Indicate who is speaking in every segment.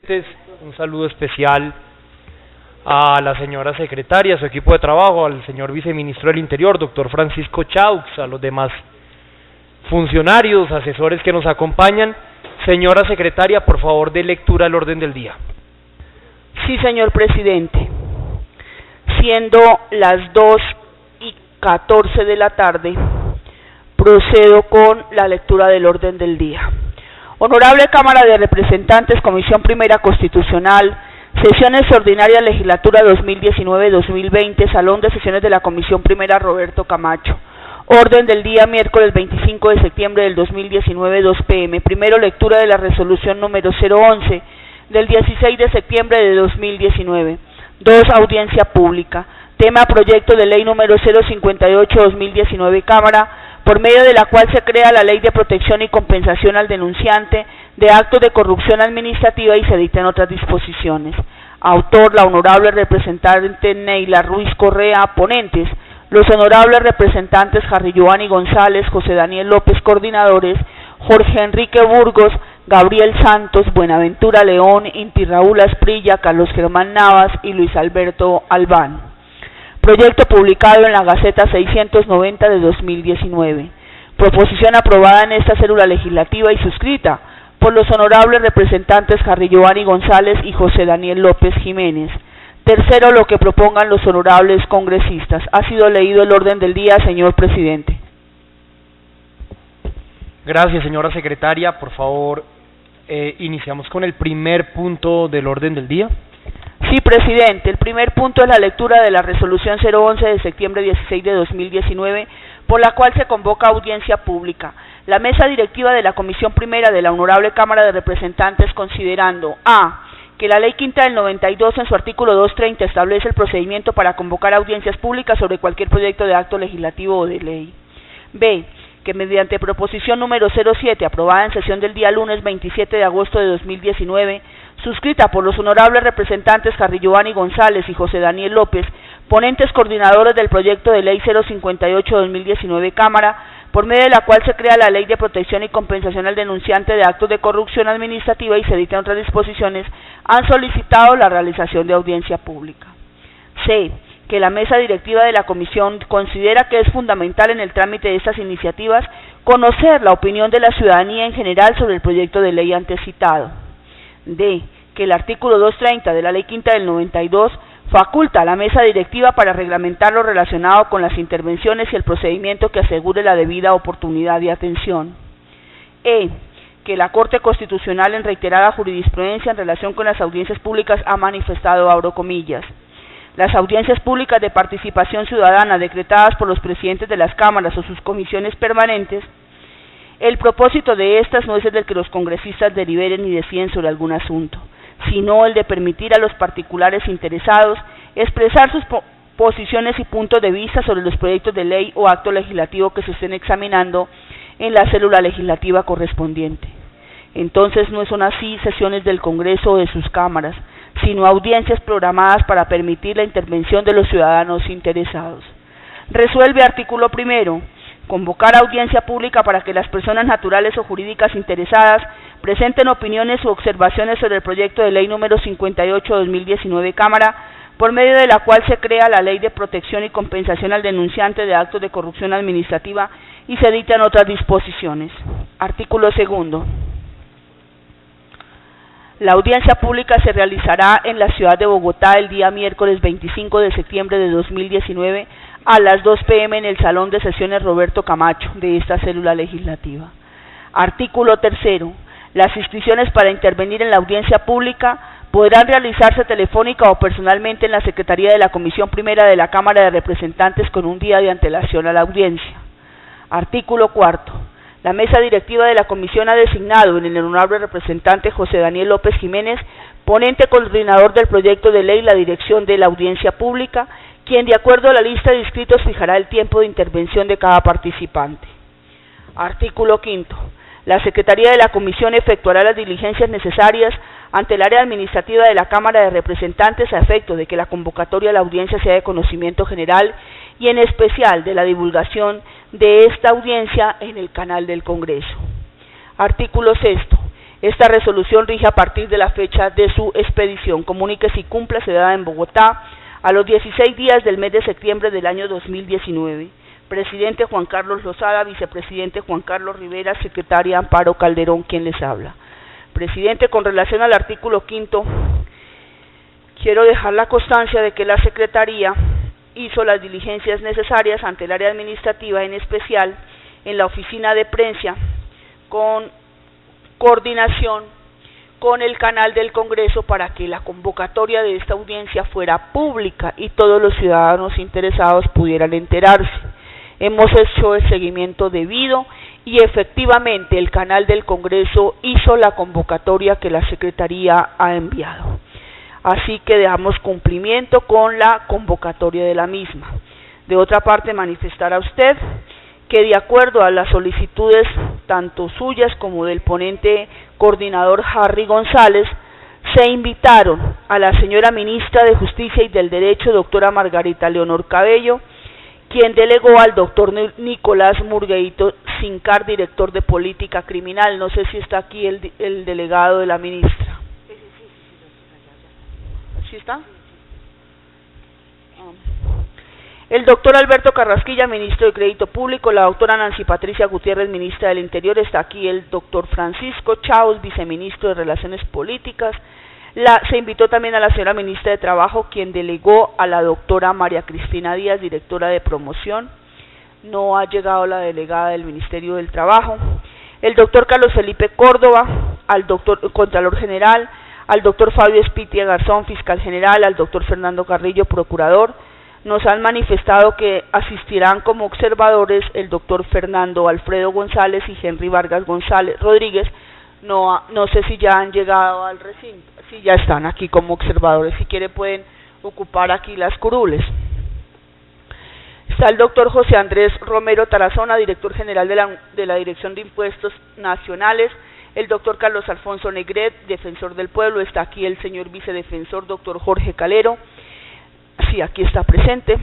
Speaker 1: Un saludo especial a la señora secretaria, a su equipo de trabajo, al señor viceministro del Interior, doctor Francisco Chaux, a los demás funcionarios, asesores que nos acompañan. Señora secretaria, por favor, dé lectura al orden del día.
Speaker 2: Sí, señor presidente. Siendo las 2:14 de la tarde, procedo con la lectura del orden del día. Honorable Cámara de Representantes, Comisión Primera Constitucional, Sesiones Ordinarias Legislatura 2019-2020, Salón de Sesiones de la Comisión Primera Roberto Camacho. Orden del día, miércoles 25 de septiembre del 2019, 2 p.m. Primero, lectura de la resolución número 011 del 16 de septiembre de 2019. 2. Audiencia pública. Tema: proyecto de ley número 058-2019, Cámara, por medio de la cual se crea la Ley de Protección y Compensación al Denunciante de Actos de Corrupción Administrativa y se dictan otras disposiciones. Autor: la honorable representante Neila Ruiz Correa. Ponentes: los honorables representantes Harry Giovanni González, José Daniel López. Coordinadores: Jorge Enrique Burgos, Gabriel Santos, Buenaventura León, Inti Raúl Asprilla, Carlos Germán Navas y Luis Alberto Albán. Proyecto publicado en la Gaceta 690 de 2019. Proposición aprobada en esta célula legislativa y suscrita por los honorables representantes Harry Giovanni González y José Daniel López Jiménez. Tercero, lo que propongan los honorables congresistas. Ha sido leído el orden del día, señor presidente.
Speaker 1: Gracias, señora secretaria. Por favor, iniciamos con el primer punto del orden del día.
Speaker 2: Sí, presidente. El primer punto es la lectura de la resolución 011 de septiembre 16 de 2019, por la cual se convoca audiencia pública. La mesa directiva de la Comisión Primera de la Honorable Cámara de Representantes, considerando: a. que la Ley Quinta del 92 en su artículo 230 establece el procedimiento para convocar audiencias públicas sobre cualquier proyecto de acto legislativo o de ley. b. que mediante proposición número 07, aprobada en sesión del día lunes 27 de agosto de 2019, suscrita por los honorables representantes Harry Giovanni González y José Daniel López, ponentes coordinadores del proyecto de ley 058-2019, Cámara, por medio de la cual se crea la Ley de Protección y Compensación al Denunciante de Actos de Corrupción Administrativa y se dictan otras disposiciones, han solicitado la realización de audiencia pública. c. que la mesa directiva de la Comisión considera que es fundamental en el trámite de estas iniciativas conocer la opinión de la ciudadanía en general sobre el proyecto de ley antes citado. d. que el artículo 230 de la Ley Quinta del 92 faculta a la mesa directiva para reglamentar lo relacionado con las intervenciones y el procedimiento que asegure la debida oportunidad de atención. e. que la Corte Constitucional en reiterada jurisprudencia en relación con las audiencias públicas ha manifestado, abro comillas, las audiencias públicas de participación ciudadana decretadas por los presidentes de las cámaras o sus comisiones permanentes, el propósito de estas no es el de que los congresistas deliberen y deciden sobre algún asunto, sino el de permitir a los particulares interesados expresar sus posiciones y puntos de vista sobre los proyectos de ley o acto legislativo que se estén examinando en la célula legislativa correspondiente. Entonces no son así sesiones del Congreso o de sus cámaras, sino audiencias programadas para permitir la intervención de los ciudadanos interesados. Resuelve artículo primero: convocar audiencia pública para que las personas naturales o jurídicas interesadas presenten opiniones u observaciones sobre el proyecto de ley número 58-2019, Cámara, por medio de la cual se crea la Ley de Protección y Compensación al Denunciante de Actos de Corrupción Administrativa y se dictan otras disposiciones. Artículo segundo. La audiencia pública se realizará en la ciudad de Bogotá el día miércoles 25 de septiembre de 2019 a las 2 p.m. en el Salón de Sesiones Roberto Camacho de esta célula legislativa. Artículo tercero. Las inscripciones para intervenir en la audiencia pública podrán realizarse telefónica o personalmente en la Secretaría de la Comisión Primera de la Cámara de Representantes con un día de antelación a la audiencia. Artículo cuarto. La mesa directiva de la Comisión ha designado en el honorable representante José Daniel López Jiménez, ponente coordinador del proyecto de ley, la dirección de la audiencia pública, quien de acuerdo a la lista de inscritos fijará el tiempo de intervención de cada participante. Artículo quinto. La Secretaría de la Comisión efectuará las diligencias necesarias ante el área administrativa de la Cámara de Representantes a efecto de que la convocatoria a la audiencia sea de conocimiento general y en especial de la divulgación de esta audiencia en el canal del Congreso. Artículo sexto. Esta resolución rige a partir de la fecha de su expedición. Comuníquese y cumpla, se da en Bogotá a los 16 días del mes de septiembre del año 2019. Presidente Juan Carlos Lozada, vicepresidente Juan Carlos Rivera, secretaria Amparo Calderón, quien les habla. Presidente, con relación al artículo 5, quiero dejar la constancia de que la Secretaría hizo las diligencias necesarias ante el área administrativa, en especial en la oficina de prensa, con coordinación con el canal del Congreso para que la convocatoria de esta audiencia fuera pública y todos los ciudadanos interesados pudieran enterarse. Hemos hecho el seguimiento debido y efectivamente el canal del Congreso hizo la convocatoria que la Secretaría ha enviado. Así que damos cumplimiento con la convocatoria de la misma. De otra parte, manifestar a usted que de acuerdo a las solicitudes tanto suyas como del ponente coordinador Harry González, se invitaron a la señora ministra de Justicia y del Derecho, doctora Margarita Leonor Cabello, quien delegó al doctor Nicolás Murgueito Sincar, director de Política Criminal. No sé si está aquí el delegado de la ministra. ¿Sí está? El doctor Alberto Carrasquilla, ministro de Crédito Público, la doctora Nancy Patricia Gutiérrez, ministra del Interior, está aquí el doctor Francisco Chaus, viceministro de Relaciones Políticas. Se invitó también a la señora ministra de Trabajo, quien delegó a la doctora María Cristina Díaz, directora de Promoción. No ha llegado la delegada del Ministerio del Trabajo. El doctor Carlos Felipe Córdoba, al doctor Contralor General, al doctor Fabio Espitia Garzón, fiscal general, al doctor Fernando Carrillo, procurador. Nos han manifestado que asistirán como observadores el doctor Fernando Alfredo González y Henry Vargas González Rodríguez. No sé si ya han llegado al recinto, si ya están aquí como observadores. Si quiere pueden ocupar aquí las curules. Está el doctor José Andrés Romero Tarazona, director general de la Dirección de Impuestos Nacionales. El doctor Carlos Alfonso Negret, defensor del pueblo. Está aquí el señor vicedefensor, doctor Jorge Calero. Sí, aquí está presente.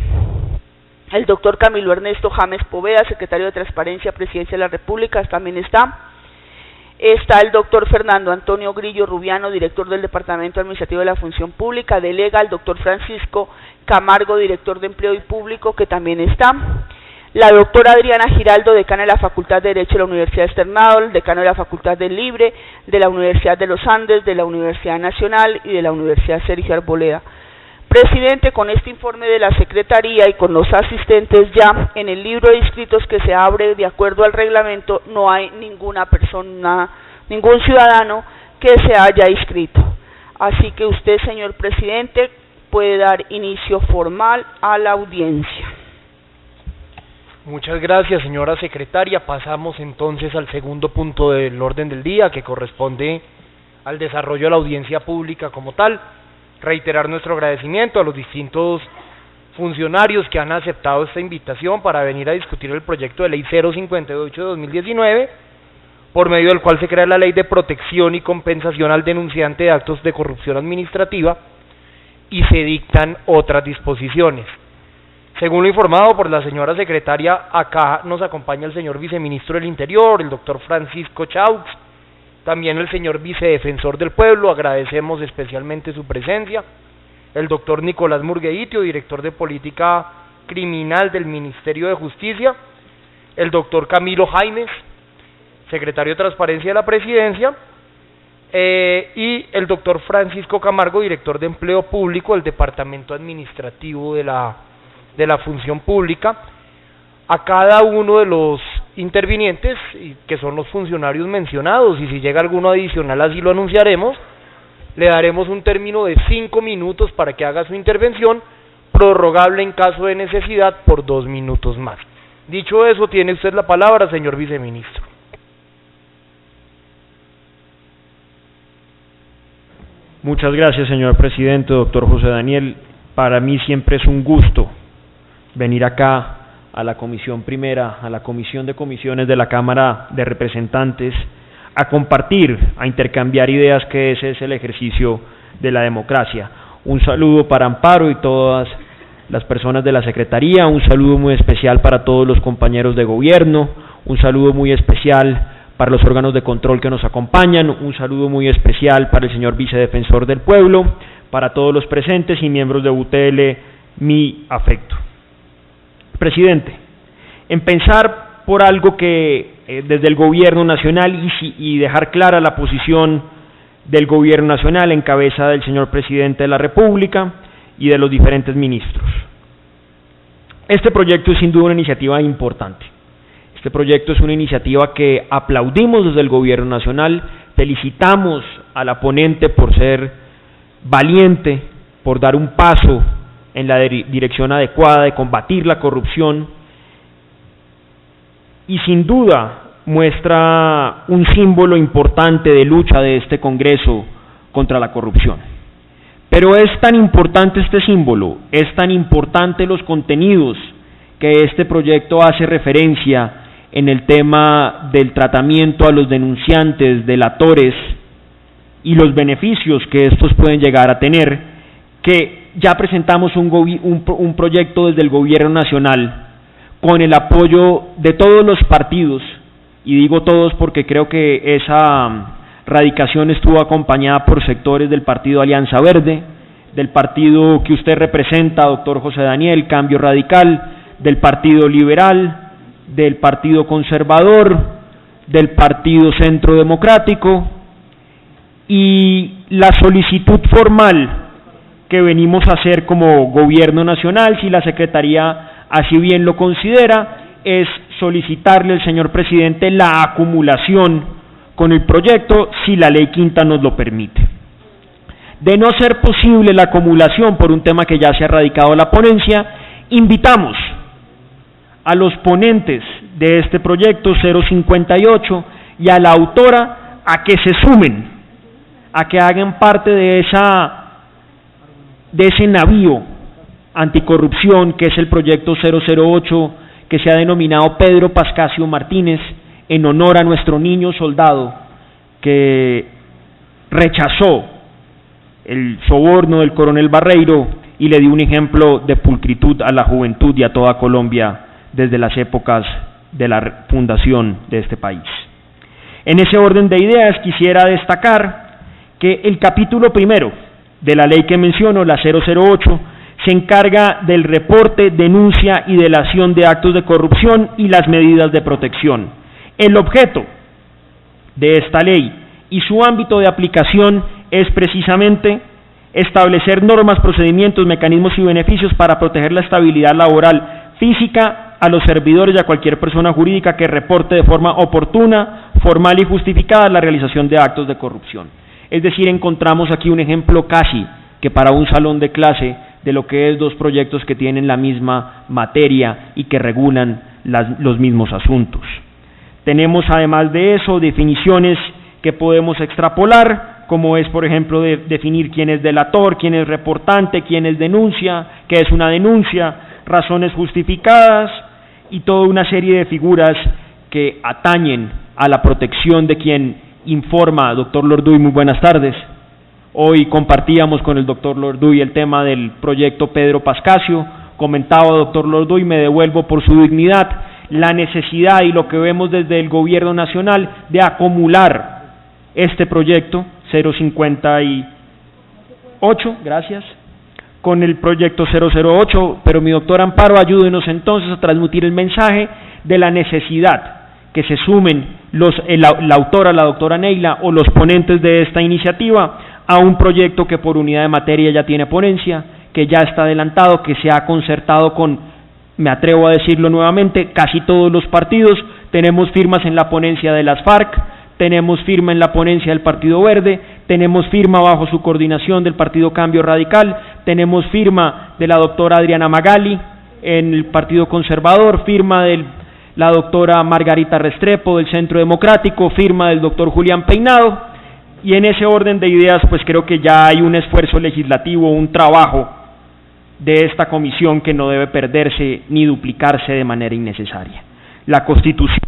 Speaker 2: El doctor Camilo Ernesto James Poveda, secretario de Transparencia, Presidencia de la República, también está. Está el doctor Fernando Antonio Grillo Rubiano, director del Departamento Administrativo de la Función Pública. Delega al doctor Francisco Camargo, director de Empleo y Público, que también está. La doctora Adriana Giraldo, decana de la Facultad de Derecho de la Universidad Externado, decano de la Facultad del Libre, de la Universidad de los Andes, de la Universidad Nacional y de la Universidad Sergio Arboleda. Presidente, con este informe de la Secretaría y con los asistentes ya en el libro de inscritos que se abre de acuerdo al reglamento, no hay ninguna persona, ningún ciudadano que se haya inscrito. Así que usted, señor Presidente, puede dar inicio formal a la audiencia.
Speaker 1: Muchas gracias, señora Secretaria. Pasamos entonces al segundo punto del orden del día, que corresponde al desarrollo de la audiencia pública como tal. Reiterar nuestro agradecimiento a los distintos funcionarios que han aceptado esta invitación para venir a discutir el proyecto de ley 058 de 2019, por medio del cual se crea la ley de protección y compensación al denunciante de actos de corrupción administrativa y se dictan otras disposiciones. Según lo informado por la señora secretaria, acá nos acompaña el señor viceministro del Interior, el doctor Francisco Chaus, también el señor vicedefensor del pueblo, agradecemos especialmente su presencia, el doctor Nicolás Murgueito, director de Política Criminal del Ministerio de Justicia, el doctor Camilo Jaimes, secretario de Transparencia de la Presidencia, y el doctor Francisco Camargo, director de Empleo Público del Departamento Administrativo de la Función Pública. A cada uno de los intervinientes, que son los funcionarios mencionados, y si llega alguno adicional así lo anunciaremos, le daremos un término de 5 minutos para que haga su intervención, prorrogable en caso de necesidad por 2 minutos más. Dicho eso, tiene usted la palabra, señor viceministro.
Speaker 3: Muchas gracias, señor presidente, doctor José Daniel. Para mí siempre es un gusto venir acá a la Comisión Primera, a la Comisión de Comisiones de la Cámara de Representantes, a compartir, a intercambiar ideas, que ese es el ejercicio de la democracia. Un saludo para Amparo y todas las personas de la Secretaría, un saludo muy especial para todos los compañeros de gobierno, un saludo muy especial para los órganos de control que nos acompañan, un saludo muy especial para el señor vicedefensor del pueblo, para todos los presentes y miembros de UTL, mi afecto. Presidente, en pensar por algo que desde el gobierno nacional y dejar clara la posición del gobierno nacional en cabeza del señor presidente de la República y de los diferentes ministros. Este proyecto es sin duda una iniciativa importante. Este proyecto es una iniciativa que aplaudimos desde el gobierno nacional, felicitamos a la ponente por ser valiente, por dar un paso en la dirección adecuada de combatir la corrupción y sin duda muestra un símbolo importante de lucha de este Congreso contra la corrupción. Pero es tan importante este símbolo, es tan importante los contenidos que este proyecto hace referencia en el tema del tratamiento a los denunciantes, delatores y los beneficios que estos pueden llegar a tener, que ya presentamos un proyecto desde el gobierno nacional con el apoyo de todos los partidos, y digo todos porque creo que esa radicación estuvo acompañada por sectores del partido Alianza Verde, del partido que usted representa, doctor José Daniel, Cambio Radical, del Partido Liberal, del Partido Conservador, del Partido Centro Democrático, y la solicitud formal que venimos a hacer como Gobierno Nacional, si la Secretaría así bien lo considera, es solicitarle al señor presidente la acumulación con el proyecto, si la ley quinta nos lo permite. De no ser posible la acumulación por un tema que ya se ha radicado en la ponencia, invitamos a los ponentes de este proyecto 058 y a la autora a que se sumen, a que hagan parte de ese navío anticorrupción que es el proyecto 008, que se ha denominado Pedro Pascasio Martínez, en honor a nuestro niño soldado que rechazó el soborno del coronel Barreiro y le dio un ejemplo de pulcritud a la juventud y a toda Colombia desde las épocas de la fundación de este país. En ese orden de ideas quisiera destacar que el capítulo primero de la ley que menciono, la 008, se encarga del reporte, denuncia y delación de actos de corrupción y las medidas de protección. El objeto de esta ley y su ámbito de aplicación es precisamente establecer normas, procedimientos, mecanismos y beneficios para proteger la estabilidad laboral física a los servidores y a cualquier persona jurídica que reporte de forma oportuna, formal y justificada la realización de actos de corrupción. Es decir, encontramos aquí un ejemplo casi que para un salón de clase de lo que es dos proyectos que tienen la misma materia y que regulan los mismos asuntos. Tenemos además de eso definiciones que podemos extrapolar, como es por ejemplo definir quién es delator, quién es reportante, quién es denuncia, qué es una denuncia, razones justificadas y toda una serie de figuras que atañen a la protección de quien informa. Doctor Lorduy, muy buenas tardes. Hoy compartíamos con el doctor Lorduy el tema del proyecto Pedro Pascasio. Comentaba, doctor Lorduy, me devuelvo por su dignidad, la necesidad y lo que vemos desde el gobierno nacional de acumular este proyecto 058, gracias, con el proyecto 008, pero mi doctor Amparo, ayúdenos entonces a transmitir el mensaje de la necesidad que se sumen la autora, la doctora Neila, o los ponentes de esta iniciativa a un proyecto que por unidad de materia ya tiene ponencia, que ya está adelantado, que se ha concertado con, me atrevo a decirlo nuevamente, casi todos los partidos. Tenemos firmas en la ponencia de las FARC, tenemos firma en la ponencia del Partido Verde, tenemos firma bajo su coordinación del Partido Cambio Radical, tenemos firma de la doctora Adriana Magali en el Partido Conservador, firma de la doctora Margarita Restrepo del Centro Democrático, firma del doctor Julián Peinado. Y en ese orden de ideas, pues creo que ya hay un esfuerzo legislativo, un trabajo de esta comisión que no debe perderse ni duplicarse de manera innecesaria. La Constitución.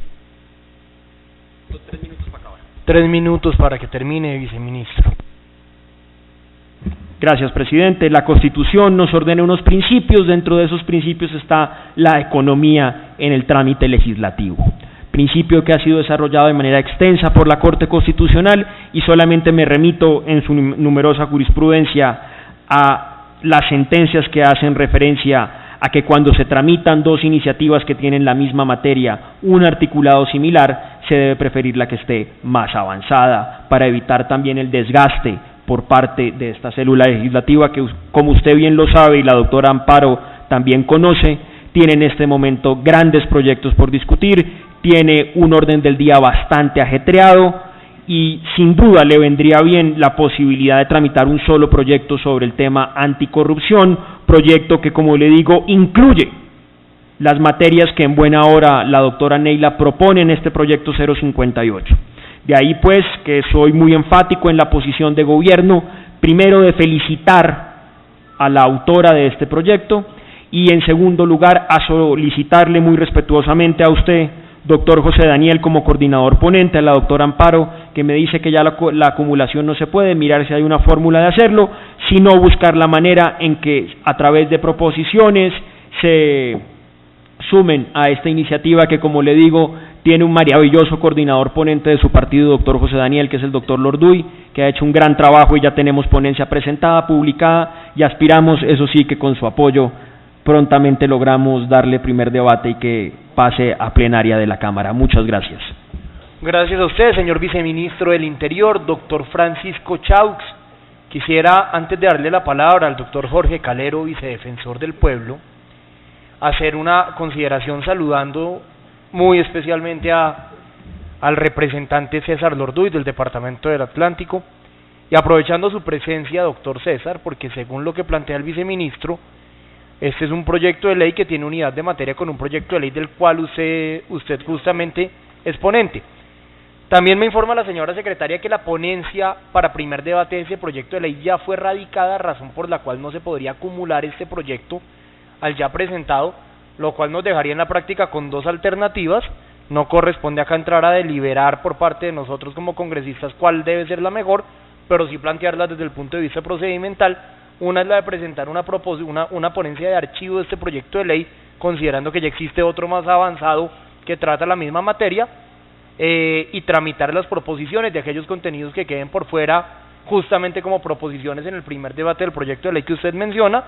Speaker 1: 3 minutos para que termine, viceministro.
Speaker 3: Gracias, presidente. La Constitución nos ordena unos principios, dentro de esos principios está la economía en el trámite legislativo. principio que ha sido desarrollado de manera extensa por la Corte Constitucional, y solamente me remito en su numerosa jurisprudencia a las sentencias que hacen referencia a que cuando se tramitan dos iniciativas que tienen la misma materia, un articulado similar, se debe preferir la que esté más avanzada, para evitar también el desgaste por parte de esta célula legislativa que, como usted bien lo sabe y la doctora Amparo también conoce, tiene en este momento grandes proyectos por discutir, tiene un orden del día bastante ajetreado, y sin duda le vendría bien la posibilidad de tramitar un solo proyecto sobre el tema anticorrupción, proyecto que, como le digo, incluye las materias que en buena hora la doctora Neila propone en este proyecto 058. De ahí pues que soy muy enfático en la posición de gobierno, primero de felicitar a la autora de este proyecto, y en segundo lugar a solicitarle muy respetuosamente a usted, doctor José Daniel, como coordinador ponente, a la doctora Amparo, que me dice que ya la acumulación no se puede, mirar si hay una fórmula de hacerlo, sino buscar la manera en que a través de proposiciones se sumen a esta iniciativa que, como le digo, tiene un maravilloso coordinador ponente de su partido, doctor José Daniel, que es el doctor Lorduy, que ha hecho un gran trabajo y ya tenemos ponencia presentada, publicada, y aspiramos, eso sí, que con su apoyo prontamente logramos darle primer debate y que pase a plenaria de la Cámara. Muchas gracias.
Speaker 1: Gracias a usted, señor viceministro del Interior, doctor Francisco Chaux. Quisiera, antes de darle la palabra al doctor Jorge Calero, vicedefensor del pueblo, hacer una consideración saludando muy especialmente al representante César Lorduy del Departamento del Atlántico, y aprovechando su presencia, doctor César, porque según lo que plantea el viceministro, este es un proyecto de ley que tiene unidad de materia con un proyecto de ley del cual usted justamente es ponente. También me informa la señora secretaria que la ponencia para primer debate de ese proyecto de ley ya fue radicada, razón por la cual no se podría acumular este proyecto al ya presentado, lo cual nos dejaría en la práctica con dos alternativas. No corresponde acá entrar a deliberar por parte de nosotros como congresistas cuál debe ser la mejor, pero sí plantearlas desde el punto de vista procedimental. Una es la de presentar una ponencia de archivo de este proyecto de ley, considerando que ya existe otro más avanzado que trata la misma materia, y tramitar las proposiciones de aquellos contenidos que queden por fuera, justamente como proposiciones en el primer debate del proyecto de ley que usted menciona.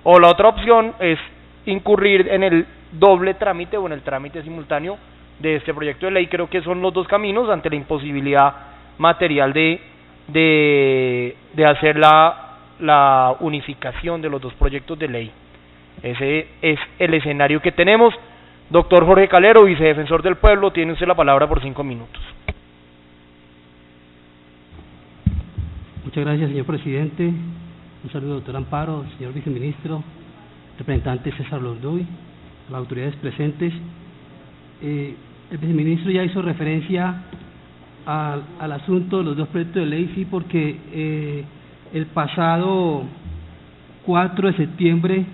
Speaker 1: O la otra opción es incurrir en el doble trámite o en el trámite simultáneo de este proyecto de ley. Creo que son los dos caminos ante la imposibilidad material de hacer la unificación de los dos proyectos de ley. Ese es el escenario que tenemos. Doctor Jorge Calero, vicedefensor del pueblo, tiene usted la palabra por 5 minutos.
Speaker 4: Muchas gracias, señor presidente. Un saludo, doctor Amparo, señor viceministro, representante César Lorduy, las autoridades presentes. El viceministro ya hizo referencia al asunto de los dos proyectos de ley, sí, porque el pasado 4 de septiembre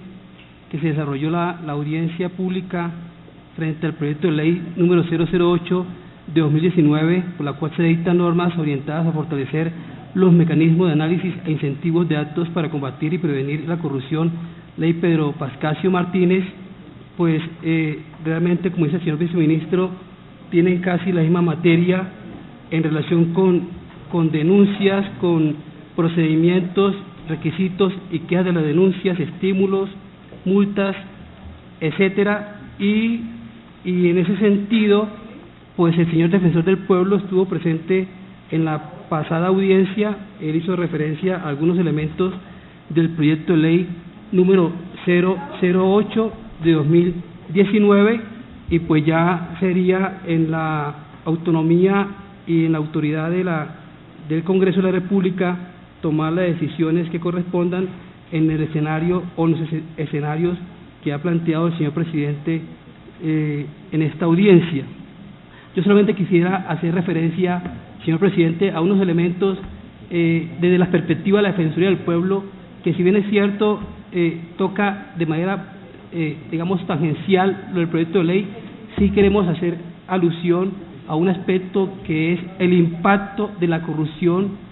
Speaker 4: que se desarrolló la audiencia pública frente al proyecto de ley número 008 de 2019, por la cual se dictan normas orientadas a fortalecer los mecanismos de análisis e incentivos de actos para combatir y prevenir la corrupción, ley Pedro Pascasio Martínez, pues realmente, como dice el señor viceministro, tienen casi la misma materia en relación con denuncias, con procedimientos, requisitos y quejas de las denuncias, estímulos, multas, etcétera, y en ese sentido, pues el señor defensor del pueblo estuvo presente en la pasada audiencia. Él hizo referencia a algunos elementos del proyecto de ley número 008 de 2019, y pues ya sería en la autonomía y en la autoridad del Congreso de la República tomar las decisiones que correspondan en el escenario o en los escenarios que ha planteado el señor presidente en esta audiencia. Yo solamente quisiera hacer referencia, señor presidente, a unos elementos desde la perspectiva de la Defensoría del Pueblo, que si bien es cierto, toca de manera, digamos, tangencial lo del proyecto de ley, sí queremos hacer alusión a un aspecto que es el impacto de la corrupción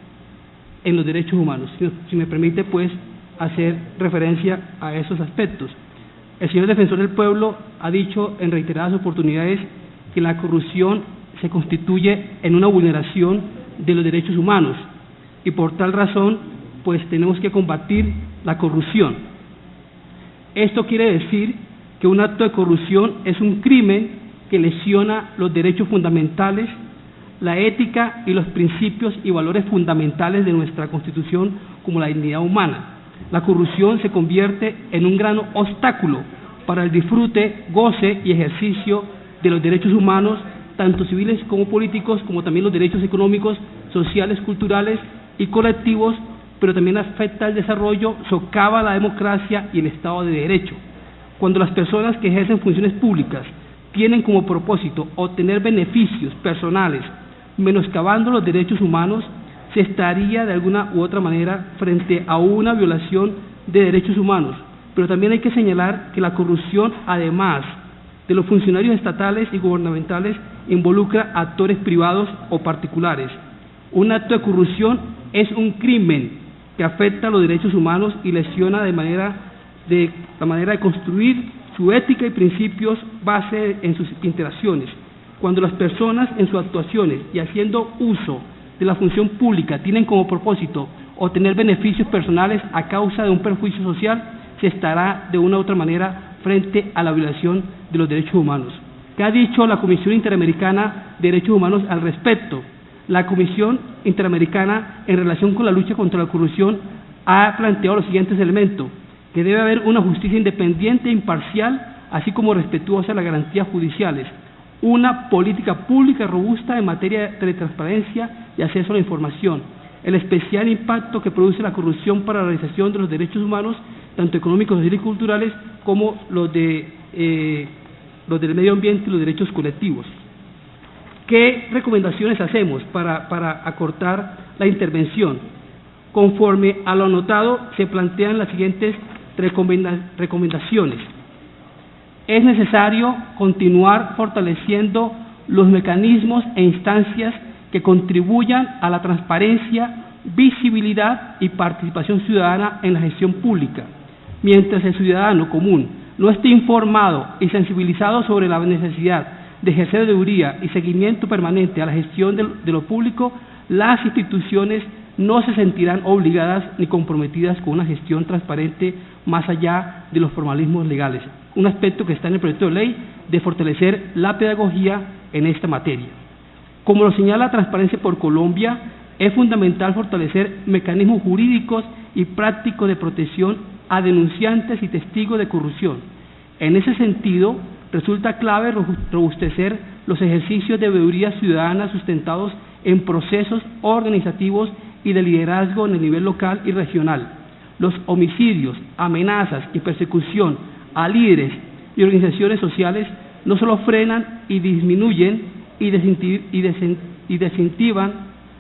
Speaker 4: en los derechos humanos. Si me permite, pues, hacer referencia a esos aspectos. El señor defensor del pueblo ha dicho en reiteradas oportunidades que la corrupción se constituye en una vulneración de los derechos humanos y por tal razón pues tenemos que combatir la corrupción. Esto quiere decir que un acto de corrupción es un crimen que lesiona los derechos fundamentales, la ética y los principios y valores fundamentales de nuestra Constitución como la dignidad humana. La corrupción se convierte en un gran obstáculo para el disfrute, goce y ejercicio de los derechos humanos, tanto civiles como políticos, como también los derechos económicos, sociales, culturales y colectivos, pero también afecta el desarrollo, socava la democracia y el Estado de Derecho. Cuando las personas que ejercen funciones públicas tienen como propósito obtener beneficios personales, menoscabando los derechos humanos, se estaría de alguna u otra manera frente a una violación de derechos humanos. Pero también hay que señalar que la corrupción, además de los funcionarios estatales y gubernamentales, involucra a actores privados o particulares. Un acto de corrupción es un crimen que afecta a los derechos humanos y lesiona la manera de construir su ética y principios base en sus interacciones. Cuando las personas en sus actuaciones y haciendo uso de la función pública tienen como propósito obtener beneficios personales a causa de un perjuicio social, se estará de una u otra manera frente a la violación de los derechos humanos. ¿Qué ha dicho la Comisión Interamericana de Derechos Humanos al respecto? La Comisión Interamericana, en relación con la lucha contra la corrupción, ha planteado los siguientes elementos: que debe haber una justicia independiente e imparcial, así como respetuosa de las garantías judiciales, una política pública robusta en materia de transparencia y acceso a la información, el especial impacto que produce la corrupción para la realización de los derechos humanos, tanto económicos, sociales y culturales, como los del medio ambiente y los derechos colectivos. ¿Qué recomendaciones hacemos para acortar la intervención? Conforme a lo anotado, se plantean las siguientes recomendaciones. Es necesario continuar fortaleciendo los mecanismos e instancias que contribuyan a la transparencia, visibilidad y participación ciudadana en la gestión pública. Mientras el ciudadano común no esté informado y sensibilizado sobre la necesidad de ejercer debería y seguimiento permanente a la gestión de lo público, las instituciones no se sentirán obligadas ni comprometidas con una gestión transparente más allá de los formalismos legales. Un aspecto que está en el proyecto de ley de fortalecer la pedagogía en esta materia. Como lo señala Transparencia por Colombia, es fundamental fortalecer mecanismos jurídicos y prácticos de protección a denunciantes y testigos de corrupción. En ese sentido, resulta clave robustecer los ejercicios de veeduría ciudadana sustentados en procesos organizativos y de liderazgo en el nivel local y regional. Los homicidios, amenazas y persecución a líderes y organizaciones sociales no solo frenan y disminuyen y desincentivan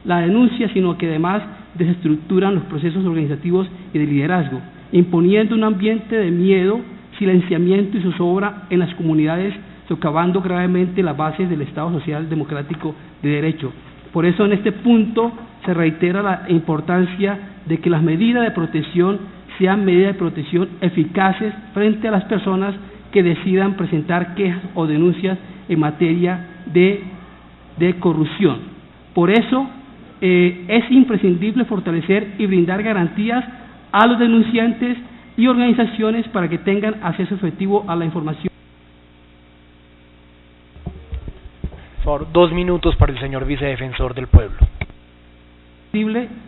Speaker 4: la denuncia, sino que además desestructuran los procesos organizativos y de liderazgo, imponiendo un ambiente de miedo, silenciamiento y zozobra en las comunidades, socavando gravemente las bases del Estado Social Democrático de Derecho. Por eso en este punto se reitera la importancia de que las medidas de protección sean medidas de protección eficaces frente a las personas que decidan presentar quejas o denuncias en materia de corrupción. Por eso es imprescindible fortalecer y brindar garantías a los denunciantes y organizaciones para que tengan acceso efectivo a la información.
Speaker 1: Por favor, 2 minutos para el señor vicedefensor del pueblo.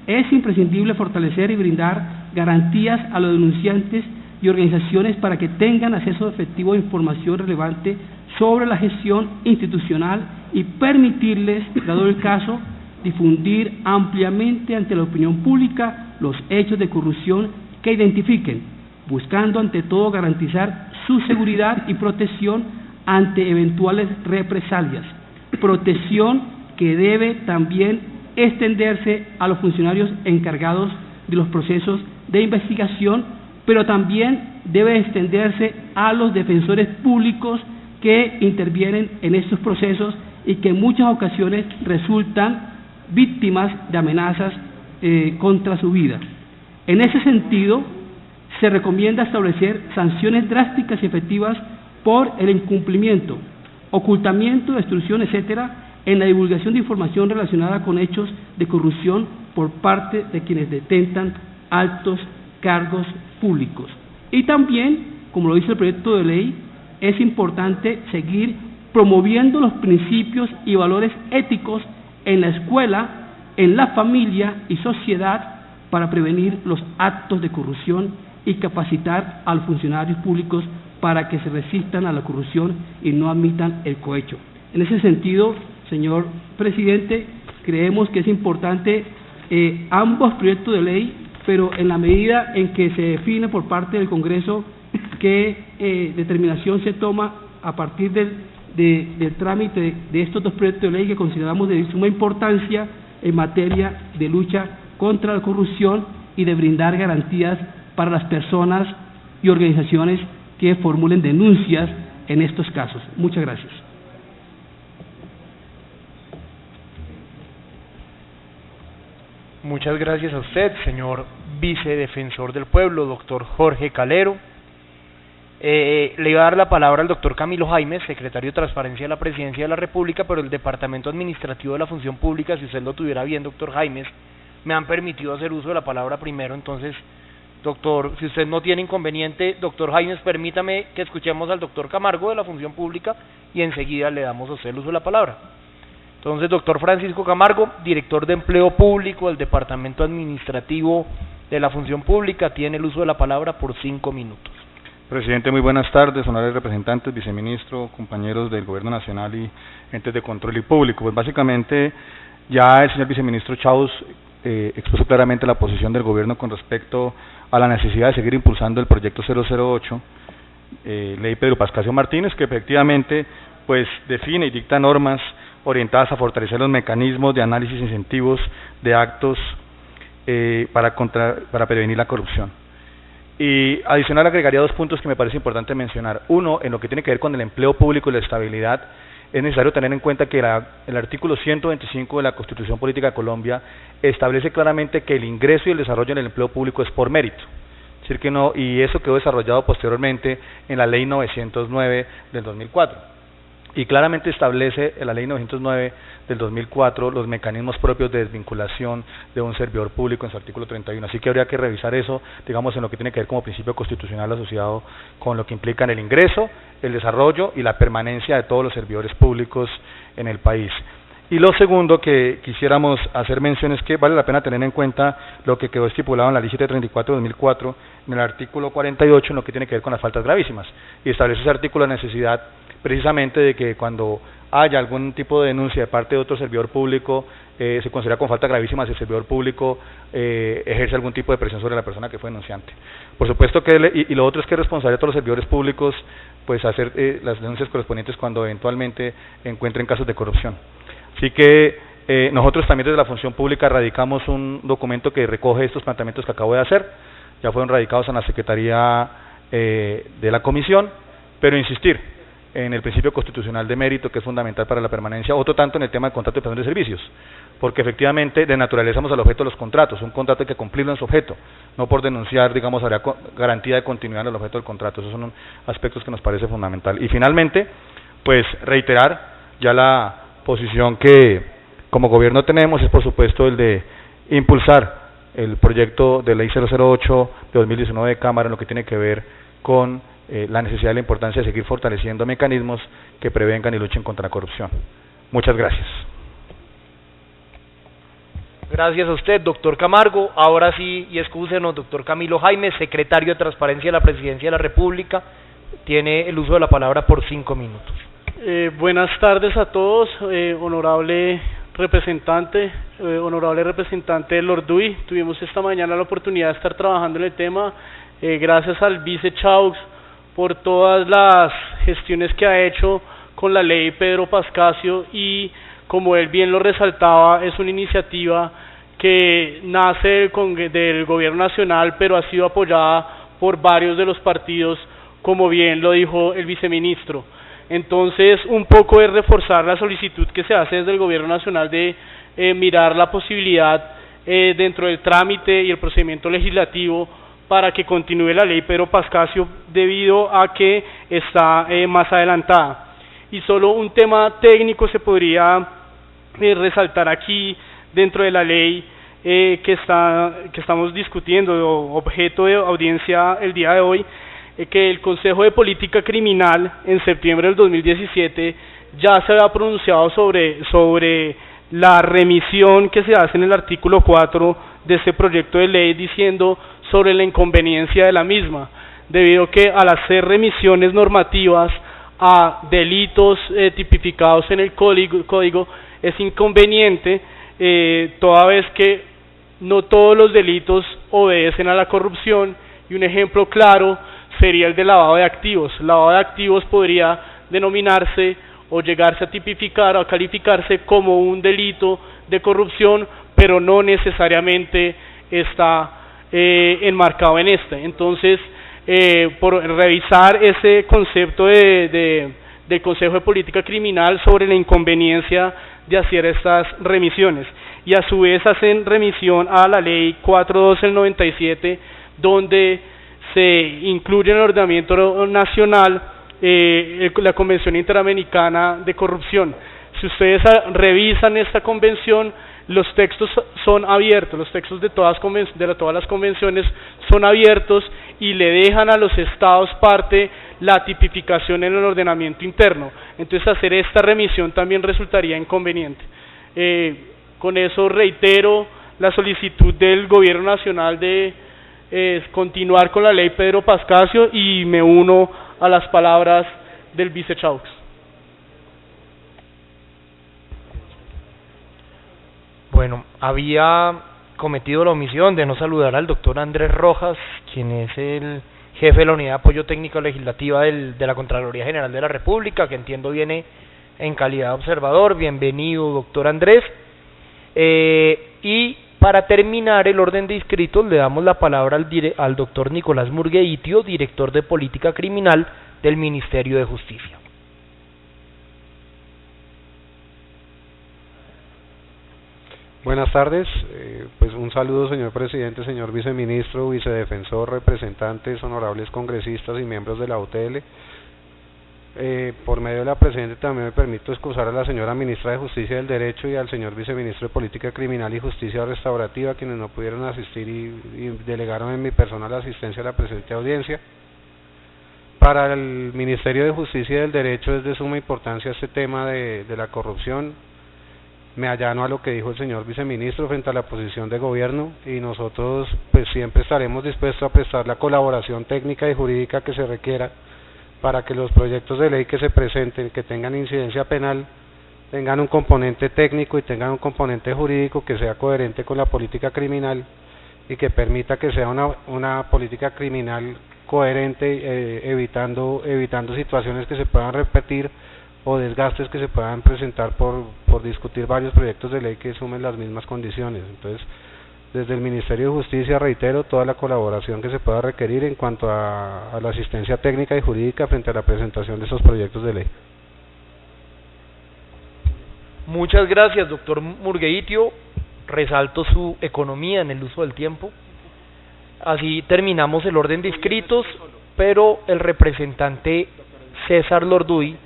Speaker 4: Es imprescindible fortalecer y brindar garantías a los denunciantes y organizaciones para que tengan acceso efectivo a información relevante sobre la gestión institucional y permitirles, dado el caso, difundir ampliamente ante la opinión pública los hechos de corrupción que identifiquen, buscando ante todo garantizar su seguridad y protección ante eventuales represalias, protección que debe también extenderse a los funcionarios encargados de los procesos de investigación, pero también debe extenderse a los defensores públicos que intervienen en estos procesos y que en muchas ocasiones resultan víctimas de amenazas contra su vida. En ese sentido, se recomienda establecer sanciones drásticas y efectivas por el incumplimiento, ocultamiento, destrucción, etcétera, en la divulgación de información relacionada con hechos de corrupción por parte de quienes detentan altos cargos públicos. Y también, como lo dice el proyecto de ley, es importante seguir promoviendo los principios y valores éticos en la escuela, en la familia y sociedad para prevenir los actos de corrupción y capacitar a los funcionarios públicos para que se resistan a la corrupción y no admitan el cohecho. En ese sentido, señor presidente, creemos que es importante ambos proyectos de ley, pero en la medida en que se define por parte del Congreso qué determinación se toma a partir del trámite de estos dos proyectos de ley que consideramos de suma importancia en materia de lucha contra la corrupción y de brindar garantías para las personas y organizaciones que formulen denuncias en estos casos. Muchas gracias.
Speaker 1: Muchas gracias a usted, señor vicedefensor del pueblo, doctor Jorge Calero. Le iba a dar la palabra al doctor Camilo Jaimes, secretario de Transparencia de la Presidencia de la República, pero el Departamento Administrativo de la Función Pública, si usted lo tuviera bien, doctor Jaimes, me han permitido hacer uso de la palabra primero. Entonces, doctor, si usted no tiene inconveniente, doctor Jaimes, permítame que escuchemos al doctor Camargo de la Función Pública y enseguida le damos a usted el uso de la palabra. Entonces, doctor Francisco Camargo, director de Empleo Público del Departamento Administrativo de la Función Pública, tiene el uso de la palabra por 5 minutos.
Speaker 5: Presidente, muy buenas tardes, honorables representantes, viceministro, compañeros del Gobierno Nacional y entes de control y público. Pues básicamente ya el señor viceministro Chaus expuso claramente la posición del Gobierno con respecto a la necesidad de seguir impulsando el proyecto 008, ley Pedro Pascasio Martínez, que efectivamente pues define y dicta normas orientadas a fortalecer los mecanismos de análisis e incentivos de actos para prevenir la corrupción. Y adicional agregaría 2 puntos que me parece importante mencionar. Uno, en lo que tiene que ver con el empleo público y la estabilidad, es necesario tener en cuenta que el artículo 125 de la Constitución Política de Colombia establece claramente que el ingreso y el desarrollo en el empleo público es por mérito. Es decir que no, y eso quedó desarrollado posteriormente en la Ley 909 del 2004. Y claramente establece en la Ley 909 del 2004 los mecanismos propios de desvinculación de un servidor público en su artículo 31. Así que habría que revisar eso, digamos, en lo que tiene que ver como principio constitucional asociado con lo que implican el ingreso, el desarrollo y la permanencia de todos los servidores públicos en el país. Y lo segundo que quisiéramos hacer mención es que vale la pena tener en cuenta lo que quedó estipulado en la Ley 734 de 2004, en el artículo 48, en lo que tiene que ver con las faltas gravísimas. Y establece ese artículo la necesidad precisamente de que cuando haya algún tipo de denuncia de parte de otro servidor público, se considera con falta gravísima si el servidor público ejerce algún tipo de presión sobre la persona que fue denunciante. Por supuesto que, y lo otro es que es responsabilidad de todos los servidores públicos pues hacer las denuncias correspondientes cuando eventualmente encuentren casos de corrupción. Así que nosotros también desde la Función Pública radicamos un documento que recoge estos planteamientos que acabo de hacer, ya fueron radicados en la Secretaría de la Comisión, pero insistir en el principio constitucional de mérito, que es fundamental para la permanencia, otro tanto en el tema de contrato de prestación de servicios, porque efectivamente desnaturalizamos al objeto de los contratos. Un contrato hay que cumplirlo en su objeto, no por denunciar, digamos, habría garantía de continuidad en el objeto del contrato. Esos son aspectos que nos parece fundamental. Y finalmente, pues reiterar ya la posición que como gobierno tenemos, es por supuesto el de impulsar el proyecto de ley 008 de 2019 de Cámara en lo que tiene que ver con la necesidad y la importancia de seguir fortaleciendo mecanismos que prevengan y luchen contra la corrupción. Muchas gracias.
Speaker 1: Gracias a usted, doctor Camargo. Ahora sí, y excúsenos, doctor Camilo Jaimes, secretario de Transparencia de la Presidencia de la República, tiene el uso de la palabra por 5 minutos.
Speaker 6: Buenas tardes a todos, honorable representante del Orduy. Tuvimos esta mañana la oportunidad de estar trabajando en el tema, gracias al vice Chaux por todas las gestiones que ha hecho con la ley Pedro Pascasio, y como él bien lo resaltaba, es una iniciativa que nace del gobierno nacional, pero ha sido apoyada por varios de los partidos, como bien lo dijo el viceministro. Entonces, un poco es reforzar la solicitud que se hace desde el gobierno nacional de mirar la posibilidad dentro del trámite y el procedimiento legislativo para que continúe la ley Pedro Pascasio, debido a que está más adelantada. y solo un tema técnico se podría resaltar aquí dentro de la ley que estamos discutiendo, objeto de audiencia el día de hoy, que el Consejo de Política Criminal en septiembre del 2017 ya se había pronunciado sobre la remisión que se hace en el artículo 4 de este proyecto de ley, diciendo sobre la inconveniencia de la misma, debido a que al hacer remisiones normativas a delitos tipificados en el código es inconveniente, toda vez que no todos los delitos obedecen a la corrupción, y un ejemplo claro sería el de lavado de activos. Lavado de activos podría denominarse o llegarse a tipificar o a calificarse como un delito de corrupción, pero no necesariamente está enmarcado en este. Entonces, por revisar ese concepto del Consejo de Política Criminal sobre la inconveniencia de hacer estas remisiones, y a su vez hacen remisión a la ley 4.2 del 97, donde se incluye en el ordenamiento nacional la Convención Interamericana de Corrupción. Si ustedes revisan esta convención, los textos son abiertos, los textos de todas las convenciones son abiertos y le dejan a los estados parte la tipificación en el ordenamiento interno. Entonces hacer esta remisión también resultaría inconveniente. Con eso reitero la solicitud del Gobierno Nacional de continuar con la ley Pedro Pascasio, y me uno a las palabras del vice Chaux.
Speaker 1: Bueno, había cometido la omisión de no saludar al doctor Andrés Rojas, quien es el jefe de la Unidad de Apoyo Técnico Legislativa de la Contraloría General de la República, que entiendo viene en calidad de observador. Bienvenido, doctor Andrés. Y para terminar el orden de inscritos, le damos la palabra al doctor Nicolás Murgueitio, director de Política Criminal del Ministerio de Justicia.
Speaker 7: Buenas tardes, pues un saludo, señor presidente, señor viceministro, vicedefensor, representantes, honorables congresistas y miembros de la UTL. Por medio de la presente también me permito excusar a la señora ministra de Justicia del Derecho y al señor viceministro de Política Criminal y Justicia Restaurativa, quienes no pudieron asistir y delegaron en mi persona la asistencia a la presente audiencia. Para el Ministerio de Justicia y del Derecho es de suma importancia este tema de la corrupción. Me allano a lo que dijo el señor viceministro frente a la posición de gobierno, y nosotros pues siempre estaremos dispuestos a prestar la colaboración técnica y jurídica que se requiera para que los proyectos de ley que se presenten, que tengan incidencia penal, tengan un componente técnico y tengan un componente jurídico que sea coherente con la política criminal y que permita que sea una política criminal coherente, evitando situaciones que se puedan repetir o desgastes que se puedan presentar por discutir varios proyectos de ley que sumen las mismas condiciones. Entonces, desde el Ministerio de Justicia reitero toda la colaboración que se pueda requerir en cuanto a la asistencia técnica y jurídica frente a la presentación de esos proyectos de ley.
Speaker 1: Muchas gracias, doctor Murgueitio. Resalto su economía en el uso del tiempo. Así terminamos el orden de inscritos, pero el representante César Lorduy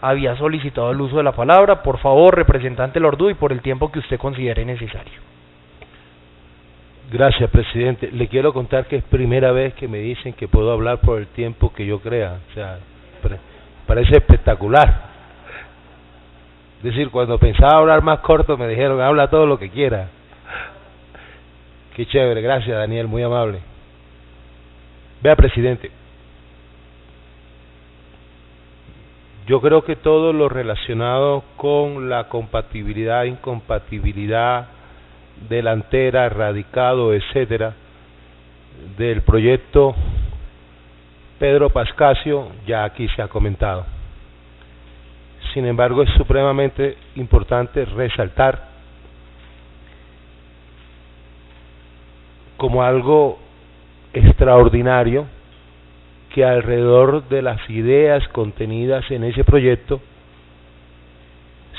Speaker 1: había solicitado el uso de la palabra. Por favor, representante Lorduy, por el tiempo que usted considere necesario.
Speaker 8: Gracias, presidente. Le quiero contar que es primera vez que me dicen que puedo hablar por el tiempo que yo crea. O sea, parece espectacular. Es decir, cuando pensaba hablar más corto me dijeron, habla todo lo que quiera. Qué chévere, gracias Daniel, muy amable. Vea, presidente, yo creo que todo lo relacionado con la compatibilidad, incompatibilidad, delantera, radicado, etcétera, del proyecto Pedro Pascasio ya aquí se ha comentado. Sin embargo, es supremamente importante resaltar como algo extraordinario que alrededor de las ideas contenidas en ese proyecto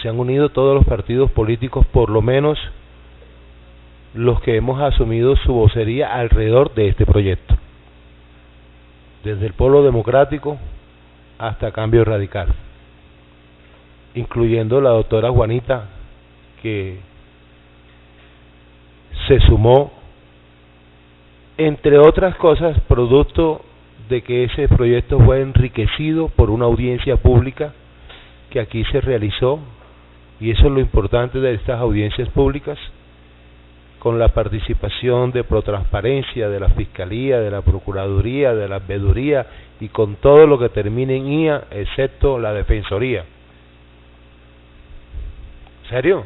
Speaker 8: se han unido todos los partidos políticos, por lo menos los que hemos asumido su vocería alrededor de este proyecto, desde el Polo Democrático hasta Cambio Radical. incluyendo la doctora Juanita, que se sumó, entre otras cosas, producto de que ese proyecto fue enriquecido por una audiencia pública que aquí se realizó, y eso es lo importante de estas audiencias públicas, con la participación de Protransparencia, de la Fiscalía, de la Procuraduría, de la Veeduría y con todo lo que termine en IA, excepto la Defensoría. ¿Serio?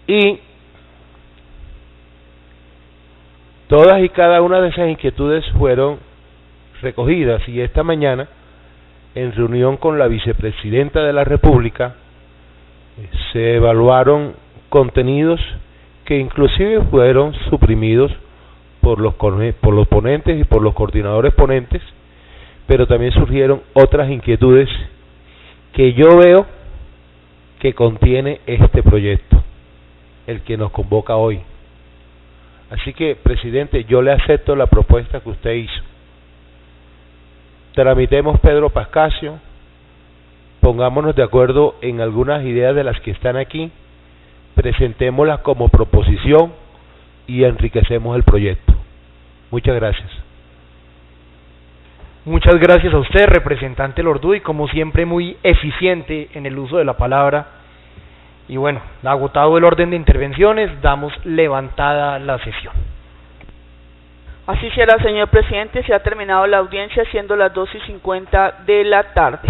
Speaker 8: Y todas y cada una de esas inquietudes fueron recogidas, y esta mañana, en reunión con la vicepresidenta de la República, se evaluaron contenidos que inclusive fueron suprimidos por los ponentes y por los coordinadores ponentes, pero también surgieron otras inquietudes que yo veo que contiene este proyecto, el que nos convoca hoy. Así que, presidente, yo le acepto la propuesta que usted hizo. Tramitemos Pedro Pascasio, pongámonos de acuerdo en algunas ideas de las que están aquí, presentémoslas como proposición y enriquecemos el proyecto. Muchas gracias.
Speaker 1: Muchas gracias a usted, representante Lorduy, como siempre muy eficiente en el uso de la palabra. Y bueno, agotado el orden de intervenciones, damos levantada la sesión.
Speaker 2: Así será, señor presidente, se ha terminado la audiencia siendo las 2:50 de la tarde.